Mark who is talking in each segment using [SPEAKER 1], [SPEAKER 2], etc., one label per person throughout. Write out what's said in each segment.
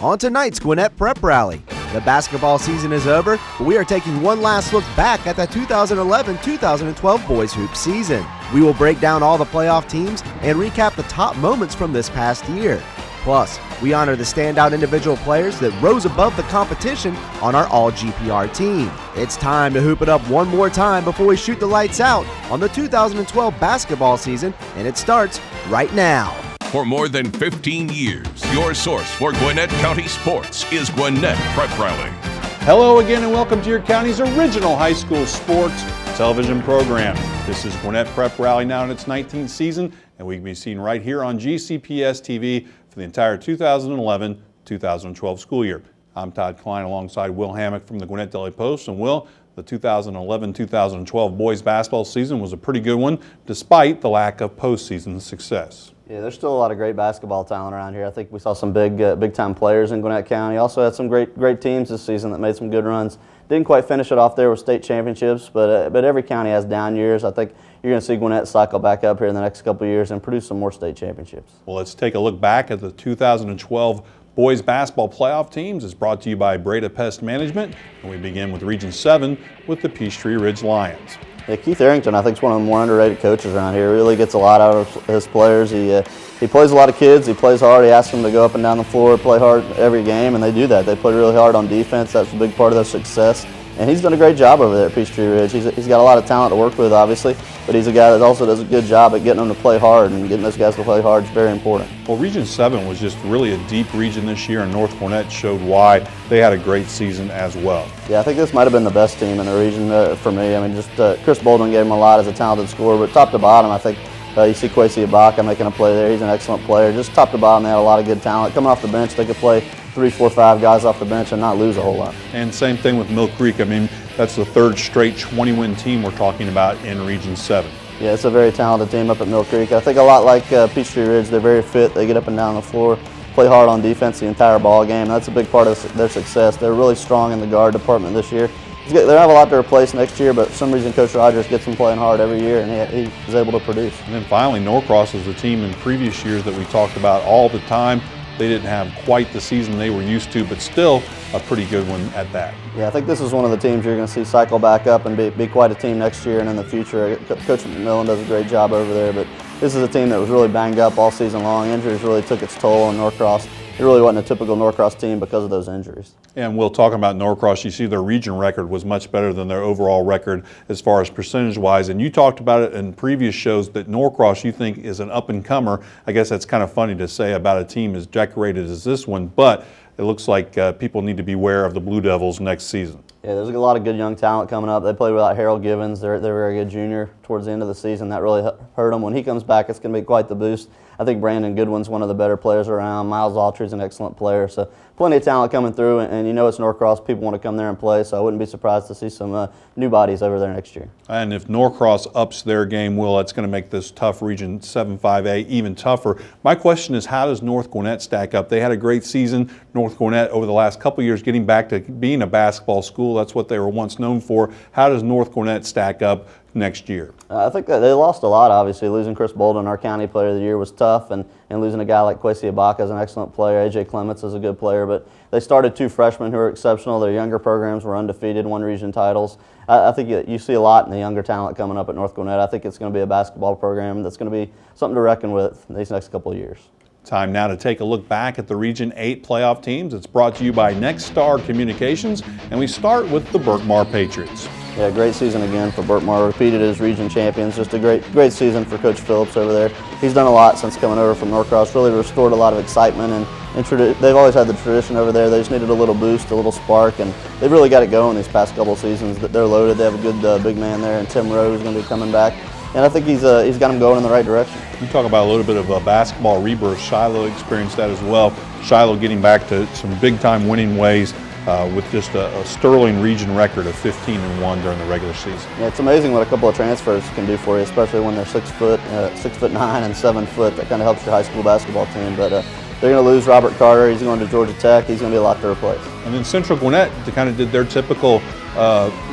[SPEAKER 1] On tonight's Gwinnett Prep Rally, the basketball season is over, but we are taking one last look back at the 2011-2012 boys hoop season. We will break down all the playoff teams and recap the top moments from this past year. Plus, we honor the standout individual players that rose above the competition on our All GPR team. It's time to hoop it up one more time before we shoot the lights out on the 2012 basketball season, and it starts right now.
[SPEAKER 2] For more than 15 years, your source for Gwinnett County sports is Gwinnett Prep Rally.
[SPEAKER 3] Hello again and welcome to your county's original high school sports television program. This is Gwinnett Prep Rally now in its 19th season, and we can be seen right here on GCPS TV for the entire 2011-2012 school year. I'm Todd Klein alongside Will Hammock from the Gwinnett Daily Post. And Will, the 2011-2012 boys basketball season was a pretty good one despite the lack of postseason success.
[SPEAKER 4] Yeah, there's still a lot of great basketball talent around here. I think we saw some big time players in Gwinnett County. Also had some great teams this season that made some good runs. Didn't quite finish it off there with state championships, but every county has down years. I think you're going to see Gwinnett cycle back up here in the next couple of years and produce some more state championships.
[SPEAKER 3] Well, let's take a look back at the 2012 boys basketball playoff teams. It's brought to you by Breda Pest Management, and we begin with Region 7 with the Peachtree Ridge Lions.
[SPEAKER 4] Yeah, Keith Arrington, I think, is one of the more underrated coaches around here. He really gets a lot out of his players. He plays a lot of kids. He plays hard. He asks them to go up and down the floor, play hard every game, and they do that. They play really hard on defense. That's a big part of their success. And he's done a great job over there at Peachtree Ridge. He's got a lot of talent to work with, obviously, but he's a guy that also does a good job at getting them to play hard, and getting those guys to play hard is very important.
[SPEAKER 3] Well, Region 7 was just really a deep region this year, and North Gwinnett showed why. They had a great season as well.
[SPEAKER 4] Yeah, I think this might have been the best team in the region for me. I mean, just Chris Bolden gave him a lot as a talented scorer, but top to bottom, I think you see Kwesi Ibaka making a play there. He's an excellent player. Just top to bottom, they had a lot of good talent. Coming off the bench, they could play 3, 4, 5 guys off the bench and not lose a whole lot.
[SPEAKER 3] And same thing with Mill Creek. I mean, that's the third straight 20-win team we're talking about in Region 7.
[SPEAKER 4] Yeah, it's a very talented team up at Mill Creek. I think a lot like Peachtree Ridge, they're very fit. They get up and down the floor, play hard on defense the entire ball game. That's a big part of their success. They're really strong in the guard department this year. They have a lot to replace next year, but for some reason Coach Rogers gets them playing hard every year, and he is able to produce.
[SPEAKER 3] And then finally, Norcross is a team in previous years that we talked about all the time. They didn't have quite the season they were used to, but still a pretty good one at that.
[SPEAKER 4] Yeah, I think this is one of the teams you're going to see cycle back up and be quite a team next year and in the future. Coach McMillan does a great job over there, but this is a team that was really banged up all season long. Injuries really took its toll on Norcross. It really wasn't a typical Norcross team because of those injuries.
[SPEAKER 3] And we'll talk about Norcross. You see their region record was much better than their overall record as far as percentage-wise. And you talked about it in previous shows that Norcross you think is an up-and-comer. I guess that's kind of funny to say about a team as decorated as this one, but it looks like people need to beware of the Blue Devils next season.
[SPEAKER 4] Yeah, there's a lot of good young talent coming up. They played without Harold Givens. They're a very good junior towards the end of the season. That really hurt them. When he comes back, it's going to be quite the boost. I think Brandon Goodwin's one of the better players around. Miles Autry's an excellent player. So plenty of talent coming through, and you know it's Norcross. People want to come there and play, so I wouldn't be surprised to see some new bodies over there next year.
[SPEAKER 3] And if Norcross ups their game, Will, that's going to make this tough Region 7-5A even tougher. My question is, how does North Gwinnett stack up? They had a great season. North Gwinnett over the last couple of years getting back to being a basketball school. That's what they were once known for. How does North Gwinnett stack up next year?
[SPEAKER 4] I think that they lost a lot, obviously. Losing Chris Bolden, our county player of the year, was tough, and losing a guy like Kwesi Ibaka is an excellent player. A.J. Clements is a good player, but they started 2 freshmen who are exceptional. Their younger programs were undefeated, won region titles. I think you see a lot in the younger talent coming up at North Gwinnett. I think it's going to be a basketball program that's going to be something to reckon with these next couple of years.
[SPEAKER 3] Time now to take a look back at the Region 8 playoff teams. It's brought to you by Next Star Communications, and we start with the Burkmar Patriots.
[SPEAKER 4] Yeah, great season again for Burkmar. Repeated as region champions. Just a great season for Coach Phillips over there. He's done a lot since coming over from Norcross. Really restored a lot of excitement, and they've always had the tradition over there. They just needed a little boost, a little spark, and they've really got it going these past couple of seasons. They're loaded. They have a good big man there, and Tim Rowe is going to be coming back. And I think he's got them going in the right direction.
[SPEAKER 3] You talk about a little bit of a basketball rebirth. Shiloh experienced that as well. Shiloh getting back to some big-time winning ways with just a sterling region record of 15-1 during the regular season.
[SPEAKER 4] Yeah, it's amazing what a couple of transfers can do for you, especially when they're 6'9" and 7 foot. That kind of helps your high school basketball team. But they're going to lose Robert Carter. He's going to Georgia Tech. He's going to be a lot to replace.
[SPEAKER 3] And then Central Gwinnett kind of did their typical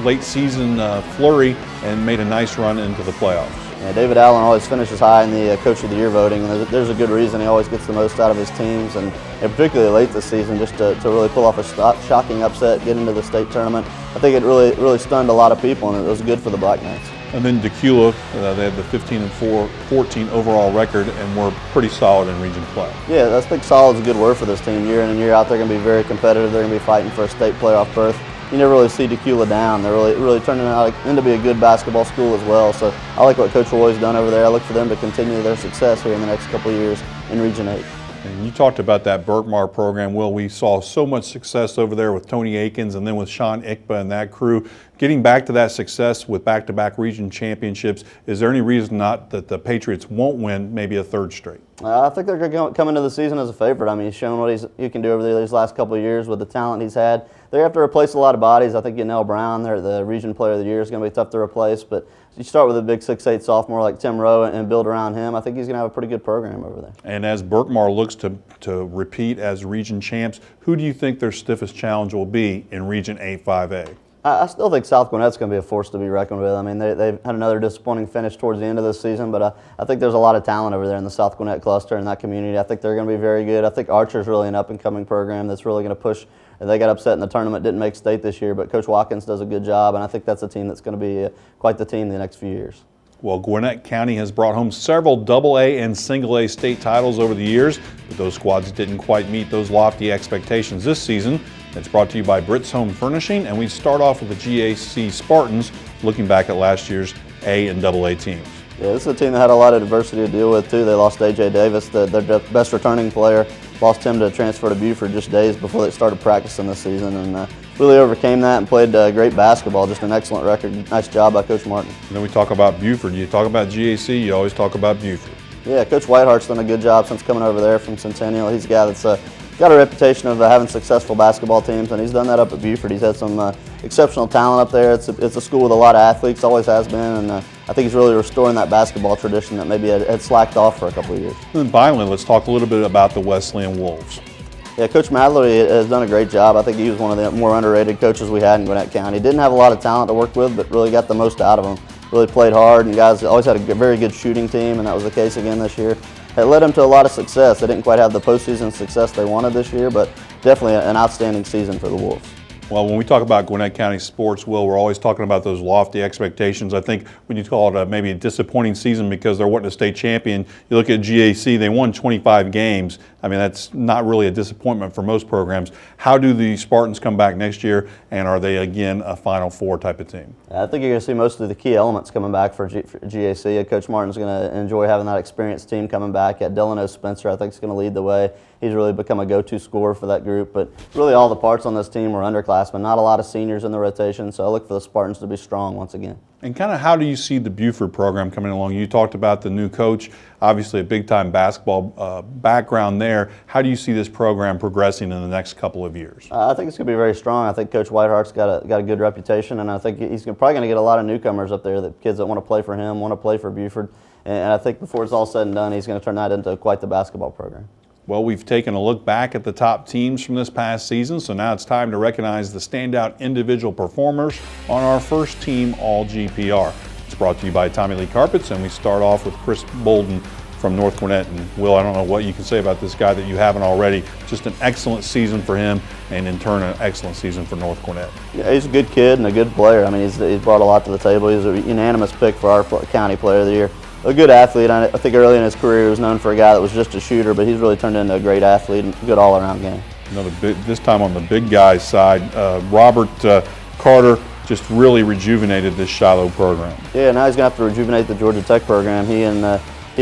[SPEAKER 3] late season flurry and made a nice run into the playoffs.
[SPEAKER 4] Yeah, David Allen always finishes high in the Coach of the Year voting, and there's a good reason. He always gets the most out of his teams, and particularly late this season, just to really pull off a shocking upset, get into the state tournament. I think it really stunned a lot of people, and it was good for the Black Knights.
[SPEAKER 3] And then Decula, they had the 15-14 overall record, and were pretty solid in region play.
[SPEAKER 4] Yeah, I think solid is a good word for this team. Year in and year out, they're going to be very competitive. They're going to be fighting for a state playoff berth. You never really see Decula down. They're really turning out into be a good basketball school as well. So I like what Coach Roy's done over there. I look for them to continue their success here in the next couple of years in Region 8.
[SPEAKER 3] And you talked about that Berkmar program. Will, we saw so much success over there with Tony Akins and then with Sean Ikba and that crew. Getting back to that success with back-to-back region championships, is there any reason not that the Patriots won't win maybe a third straight?
[SPEAKER 4] I think they're going to come into the season as a favorite. I mean, he's shown what he can do over there these last couple of years with the talent he's had. They have to replace a lot of bodies. I think Yanell Brown, the region player of the year, is going to be tough to replace. But you start with a big 6'8" sophomore like Tim Rowe and build around him. I think he's going to have a pretty good program over there.
[SPEAKER 3] And as Berkmar looks to repeat as region champs, who do you think their stiffest challenge will be in Region 8-5A?
[SPEAKER 4] I still think South Gwinnett's going to be a force to be reckoned with. I mean, they've had another disappointing finish towards the end of this season, but I think there's a lot of talent over there in the South Gwinnett cluster and that community. I think they're going to be very good. I think Archer's really an up-and-coming program that's really going to push. They got upset in the tournament, didn't make state this year, but Coach Watkins does a good job, and I think that's a team that's going to be quite the team the next few years.
[SPEAKER 3] Well, Gwinnett County has brought home several AA and single A state titles over the years, but those squads didn't quite meet those lofty expectations this season. It's brought to you by Britt's Home Furnishing, and we start off with the GAC Spartans, looking back at last year's A and AA teams.
[SPEAKER 4] Yeah, this is a team that had a lot of adversity to deal with, too. They lost A.J. Davis, their best returning player, lost him to transfer to Buford just days before they started practicing this season, and really overcame that and played great basketball, just an excellent record. Nice job by Coach Martin.
[SPEAKER 3] And then we talk about Buford. You talk about GAC, you always talk about Buford.
[SPEAKER 4] Yeah, Coach Whitehart's done a good job since coming over there from Centennial. He's a guy that's got a reputation of having successful basketball teams, and he's done that up at Buford. He's had some exceptional talent up there. It's a school with a lot of athletes, always has been, and I think he's really restoring that basketball tradition that maybe had slacked off for a couple of years.
[SPEAKER 3] And then finally, let's talk a little bit about the Wesleyan Wolves.
[SPEAKER 4] Yeah, Coach Madlery has done a great job. I think he was one of the more underrated coaches we had in Gwinnett County. Didn't have a lot of talent to work with, but really got the most out of them. Really played hard, and guys always had a very good shooting team, and that was the case again this year. It led them to a lot of success. They didn't quite have the postseason success they wanted this year, but definitely an outstanding season for the Wolves.
[SPEAKER 3] Well, when we talk about Gwinnett County sports, Will, we're always talking about those lofty expectations. I think when you call it maybe a disappointing season because they're wanting a state champion, you look at GAC, they won 25 games. I mean, that's not really a disappointment for most programs. How do the Spartans come back next year, and are they, again, a Final Four type of team?
[SPEAKER 4] I think you're going to see most of the key elements coming back for GAC. Coach Martin's going to enjoy having that experienced team coming back. Delano Spencer, I think, is going to lead the way. He's really become a go-to scorer for that group. But really all the parts on this team were underclassmen, not a lot of seniors in the rotation, so I look for the Spartans to be strong once again.
[SPEAKER 3] And kind of how do you see the Buford program coming along? You talked about the new coach, obviously a big-time basketball background there. How do you see this program progressing in the next couple of years?
[SPEAKER 4] I think it's going to be very strong. I think Coach Whitehart's got a good reputation, and I think he's probably going to get a lot of newcomers up there, that kids that want to play for him, want to play for Buford. And I think before it's all said and done, he's going to turn that into quite the basketball program.
[SPEAKER 3] Well, we've taken a look back at the top teams from this past season, so now it's time to recognize the standout individual performers on our first team, All GPR. It's brought to you by Tommy Lee Carpets, and we start off with Chris Bolden from North Gwinnett. And Will, I don't know what you can say about this guy that you haven't already. Just an excellent season for him, and in turn, an excellent season for North Gwinnett.
[SPEAKER 4] Yeah, he's a good kid and a good player. I mean, he's brought a lot to the table. He's a unanimous pick for our county player of the year. A good athlete. I think early in his career he was known for a guy that was just a shooter, but he's really turned into a great athlete and a good all-around game.
[SPEAKER 3] This time on the big guys side, Robert Carter just really rejuvenated this Shiloh program.
[SPEAKER 4] Yeah, now he's going to have to rejuvenate the Georgia Tech program. He and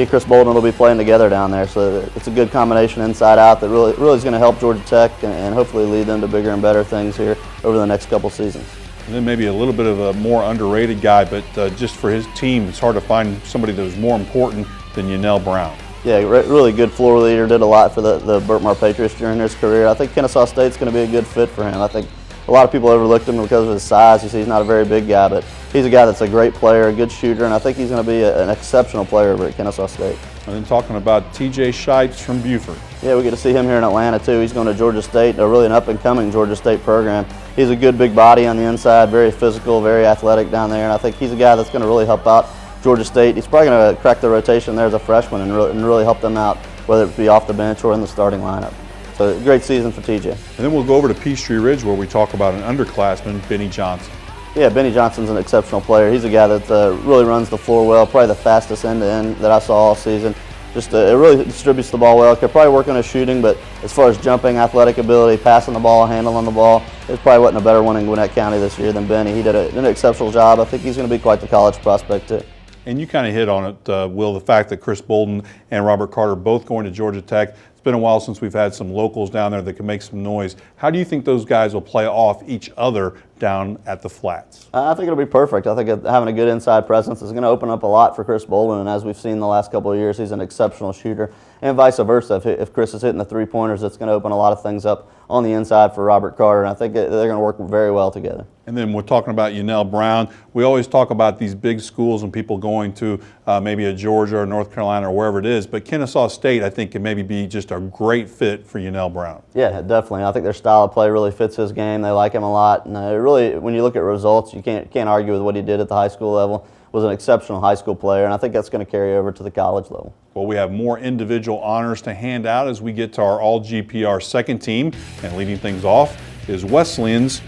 [SPEAKER 4] Chris Bolden will be playing together down there, so it's a good combination inside out that really is going to help Georgia Tech and hopefully lead them to bigger and better things here over the next couple seasons.
[SPEAKER 3] And then maybe a little bit of a more underrated guy, but just for his team, it's hard to find somebody that was more important than Yanell Brown.
[SPEAKER 4] Yeah, really good floor leader, did a lot for the Berkmar Patriots during his career. I think Kennesaw State's going to be a good fit for him. I think a lot of people overlooked him because of his size. You see, he's not a very big guy, but he's a guy that's a great player, a good shooter, and I think he's going to be an exceptional player over at Kennesaw State.
[SPEAKER 3] And then talking about T.J. Shipes from Buford.
[SPEAKER 4] Yeah, we get to see him here in Atlanta, too. He's going to Georgia State, really an up-and-coming Georgia State program. He's a good big body on the inside, very physical, very athletic down there, and I think he's a guy that's going to really help out Georgia State. He's probably going to crack the rotation there as a freshman and really help them out, whether it be off the bench or in the starting lineup. So great season for TJ.
[SPEAKER 3] And then we'll go over to Peachtree Ridge where we talk about an underclassman, Benny Johnson.
[SPEAKER 4] Yeah, Benny Johnson's an exceptional player. He's a guy that really runs the floor well, probably the fastest end-to-end that I saw all season. Just it really distributes the ball well. Could probably work on his shooting, but as far as jumping, athletic ability, passing the ball, handling the ball, there's probably wasn't a better one in Gwinnett County this year than Benny. He did an exceptional job. I think he's going to be quite the college prospect too.
[SPEAKER 3] And you kind of hit on it, Will, the fact that Chris Bolden and Robert Carter both going to Georgia Tech. It's been a while since we've had some locals down there that can make some noise. How do you think those guys will play off each other down at the Flats?
[SPEAKER 4] I think it'll be perfect. I think having a good inside presence is going to open up a lot for Chris Bolden, and as we've seen the last couple of years, he's an exceptional shooter, and vice versa. If Chris is hitting the three-pointers, it's going to open a lot of things up on the inside for Robert Carter, and I think they're going to work very well together.
[SPEAKER 3] And then we're talking about Unell Brown. We always talk about these big schools and people going to maybe a Georgia or North Carolina or wherever it is, but Kennesaw State, I think, can maybe be just a great fit for Unell Brown.
[SPEAKER 4] Yeah, definitely. I think their style of play really fits his game. They like him a lot, and really, when you look at results, you can't argue with what he did at the high school level. Was an exceptional high school player, and I think that's going to carry over to the college level.
[SPEAKER 3] Well, we have more individual honors to hand out as we get to our All GPR second team, and leading things off is Wesleyan's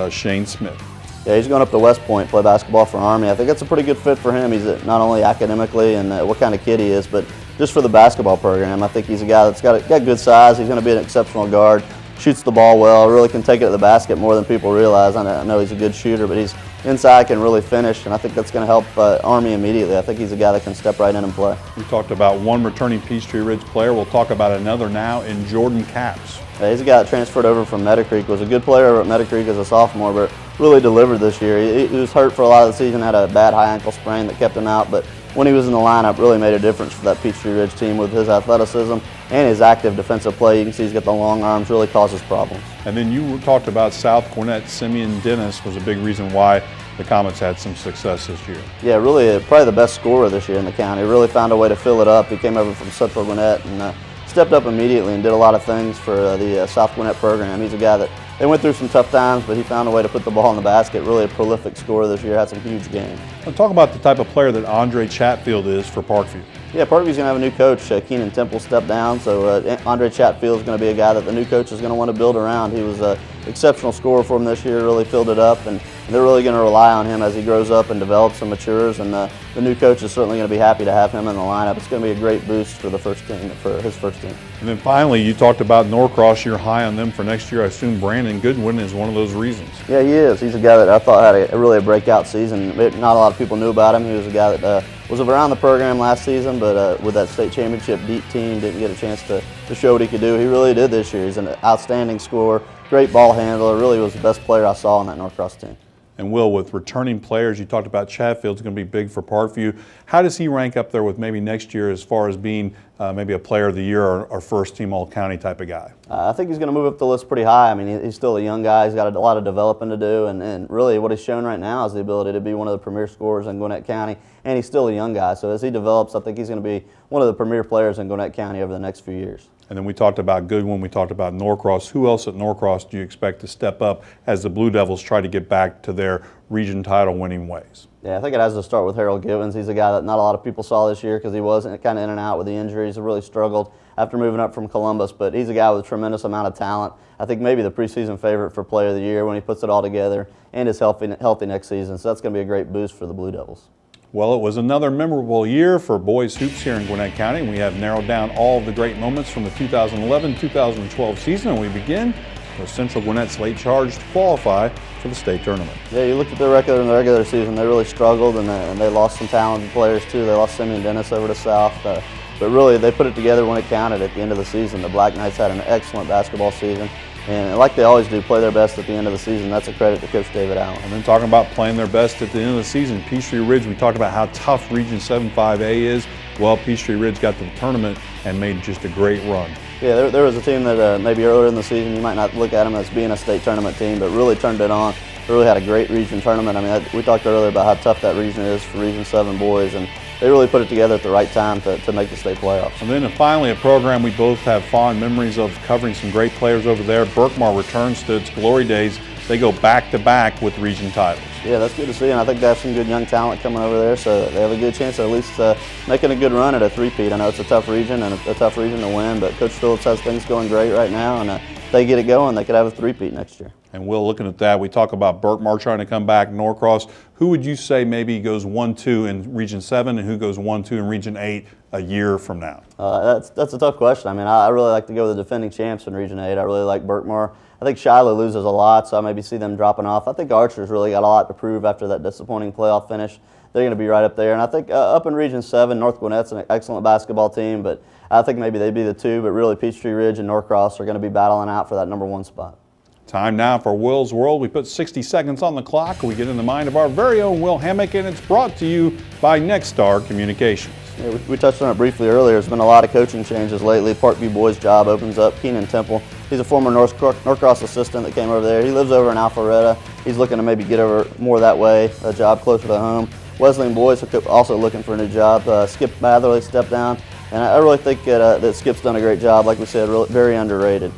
[SPEAKER 3] Shane Smith.
[SPEAKER 4] Yeah, he's going up to West Point, play basketball for Army. I think that's a pretty good fit for him. He's not only academically and what kind of kid he is, but just for the basketball program. I think he's a guy that's got good size. He's going to be an exceptional guard, shoots the ball well, really can take it to the basket more than people realize. I know he's a good shooter, but he's inside, can really finish, and I think that's going to help Army immediately. I think he's a guy that can step right in and play.
[SPEAKER 3] We talked about one returning Peachtree Ridge player. We'll talk about another now in Jordan Capps.
[SPEAKER 4] He's a guy that transferred over from Meadow Creek, was a good player over at Meadow Creek as a sophomore, but really delivered this year. He was hurt for a lot of the season, had a bad high ankle sprain that kept him out, but when he was in the lineup, really made a difference for that Peachtree Ridge team with his athleticism and his active defensive play. You can see he's got the long arms, really causes problems.
[SPEAKER 3] And then you talked about South Gwinnett. Simeon Dennis was a big reason why the Comets had some success this year.
[SPEAKER 4] Yeah, really probably the best scorer this year in the county. Really found a way to fill it up. He came over from Central Gwinnett and stepped up immediately and did a lot of things for the South Gwinnett program. He's a guy that they went through some tough times, but he found a way to put the ball in the basket. Really a prolific scorer this year, had some huge games.
[SPEAKER 3] Let's talk about the type of player that Andre Chatfield is for Parkview.
[SPEAKER 4] Yeah, Parkview's going to have a new coach. Keenan Temple stepped down, so Andre Chatfield is going to be a guy that the new coach is going to want to build around. He was an exceptional scorer for him this year, really filled it up, and they're really going to rely on him as he grows up and develops and matures, and the new coach is certainly going to be happy to have him in the lineup. It's going to be a great boost for the first team, for his first team.
[SPEAKER 3] And then finally, you talked about Norcross. You're high on them for next year. I assume Brandon Goodwin is one of those reasons.
[SPEAKER 4] Yeah, he is. He's a guy that I thought had really a breakout season. Not a lot of people knew about him. He was a guy that was around the program last season, but with that state championship deep team, didn't get a chance to show what he could do. He really did this year. He's an outstanding scorer, great ball handler, really was the best player I saw on that Norcross team.
[SPEAKER 3] And Will, with returning players, you talked about Chatfield's going to be big for Parkview. How does he rank up there with maybe next year as far as being maybe a player of the year or first team all-county type of guy?
[SPEAKER 4] I think he's going to move up the list pretty high. I mean, he's still a young guy. He's got a lot of developing to do, and really what he's shown right now is the ability to be one of the premier scorers in Gwinnett County, and he's still a young guy. So as he develops, I think he's going to be one of the premier players in Gwinnett County over the next few years.
[SPEAKER 3] And then we talked about Goodwin, we talked about Norcross. Who else at Norcross do you expect to step up as the Blue Devils try to get back to their region title winning ways?
[SPEAKER 4] Yeah, I think it has to start with Harold Givens. He's a guy that not a lot of people saw this year because he was kind of in and out with the injuries. He really struggled after moving up from Columbus, but he's a guy with a tremendous amount of talent. I think maybe the preseason favorite for player of the year when he puts it all together and is healthy next season. So that's going to be a great boost for the Blue Devils.
[SPEAKER 3] Well, it was another memorable year for boys hoops here in Gwinnett County. We have narrowed down all of the great moments from the 2011-2012 season, and we begin with Central Gwinnett's late charge to qualify for the state tournament.
[SPEAKER 4] Yeah, you looked at their record in the regular season, they really struggled, and they lost some talented players too. They lost Simeon Dennis over to South, but really they put it together when it counted at the end of the season. The Black Knights had an excellent basketball season, and like they always do, play their best at the end of the season. That's a credit to Coach David Allen.
[SPEAKER 3] And then talking about playing their best at the end of the season, Peachtree Ridge, we talked about how tough Region 7-5A is. Well, Peachtree Ridge got to the tournament and made just a great run.
[SPEAKER 4] Yeah, there was a team that maybe earlier in the season you might not look at them as being a state tournament team, but really turned it on. They really had a great region tournament. I mean, we talked earlier about how tough that region is for Region 7 boys, and they really put it together at the right time to make the state playoffs.
[SPEAKER 3] And then finally, a program we both have fond memories of covering some great players over there. Berkmar returns to its glory days they go back-to-back with region titles.
[SPEAKER 4] Yeah, that's good to see, and I think they have some good young talent coming over there, so they have a good chance of at least making a good run at a three-peat. I know it's a tough region and a tough region to win, but Coach Phillips has things going great right now, and if they get it going, they could have a three-peat next year.
[SPEAKER 3] And Will, looking at that, we talk about Berkmar trying to come back, Norcross. Who would you say maybe goes 1-2 in Region 7 and who goes 1-2 in Region 8 a year from now?
[SPEAKER 4] That's a tough question. I mean, I really like to go with the defending champs in Region 8. I really like Berkmar. I think Shiloh loses a lot, so I maybe see them dropping off. I think Archer's really got a lot to prove after that disappointing playoff finish. They're going to be right up there. And I think up in Region 7, North Gwinnett's an excellent basketball team, but I think maybe they'd be the two, but really Peachtree Ridge and Norcross are going to be battling out for that #1 spot.
[SPEAKER 3] Time now for Will's World. We put 60 seconds on the clock. We get in the mind of our very own Will Hammock, and it's brought to you by Nexstar Communications.
[SPEAKER 4] Yeah, we touched on it briefly earlier. There's been a lot of coaching changes lately. Parkview boys' job opens up. Keenan Temple, he's a former Norcross assistant that came over there. He lives over in Alpharetta. He's looking to maybe get over more that way, a job closer to home. Wesleyan boys are also looking for a new job. Skip Matherly stepped down, and I really think that Skip's done a great job. Like we said, really, very underrated.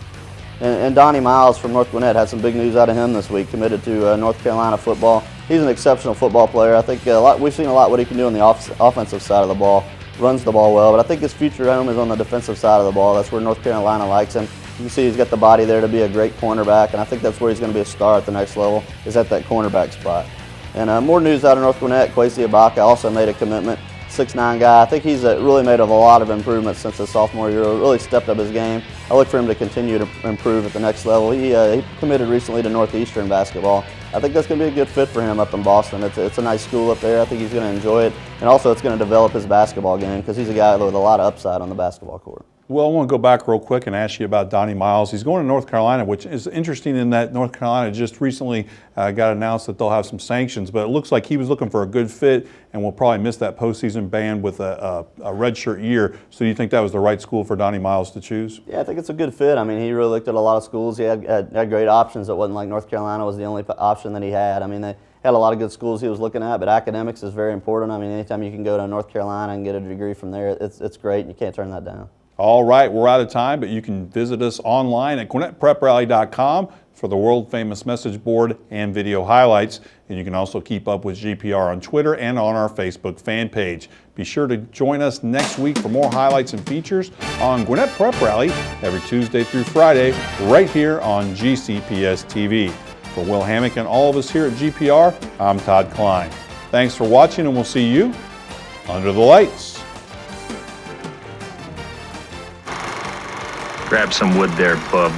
[SPEAKER 4] And Donnie Miles from North Gwinnett had some big news out of him this week, committed to North Carolina football. He's an exceptional football player. I think we've seen a lot what he can do on the offensive side of the ball, runs the ball well, but I think his future home is on the defensive side of the ball. That's where North Carolina likes him. You can see he's got the body there to be a great cornerback, and I think that's where he's going to be a star at the next level, is at that cornerback spot. And more news out of North Gwinnett, Kwesi Ibaka also made a commitment. 6'9" guy. I think he's really made a lot of improvements since his sophomore year. Really stepped up his game. I look for him to continue to improve at the next level. He committed recently to Northeastern basketball. I think that's going to be a good fit for him up in Boston. It's a nice school up there. I think he's going to enjoy it, and also it's going to develop his basketball game because he's a guy with a lot of upside on the basketball court.
[SPEAKER 3] Well, I want to go back real quick and ask you about Donnie Miles. He's going to North Carolina, which is interesting in that North Carolina just recently got announced that they'll have some sanctions, but it looks like he was looking for a good fit and will probably miss that postseason ban with a redshirt year. So do you think that was the right school for Donnie Miles to choose?
[SPEAKER 4] Yeah, I think it's a good fit. I mean, he really looked at a lot of schools. He had great options. It wasn't like North Carolina was the only option that he had. I mean, they had a lot of good schools he was looking at, but academics is very important. I mean, anytime you can go to North Carolina and get a degree from there, it's great, and you can't turn that down.
[SPEAKER 3] All right, we're out of time, but you can visit us online at GwinnettPrepRally.com for the world-famous message board and video highlights. And you can also keep up with GPR on Twitter and on our Facebook fan page. Be sure to join us next week for more highlights and features on Gwinnett Prep Rally every Tuesday through Friday right here on GCPS TV. For Will Hammock and all of us here at GPR, I'm Todd Klein. Thanks for watching, and we'll see you under the lights.
[SPEAKER 5] Grab some wood there, bub.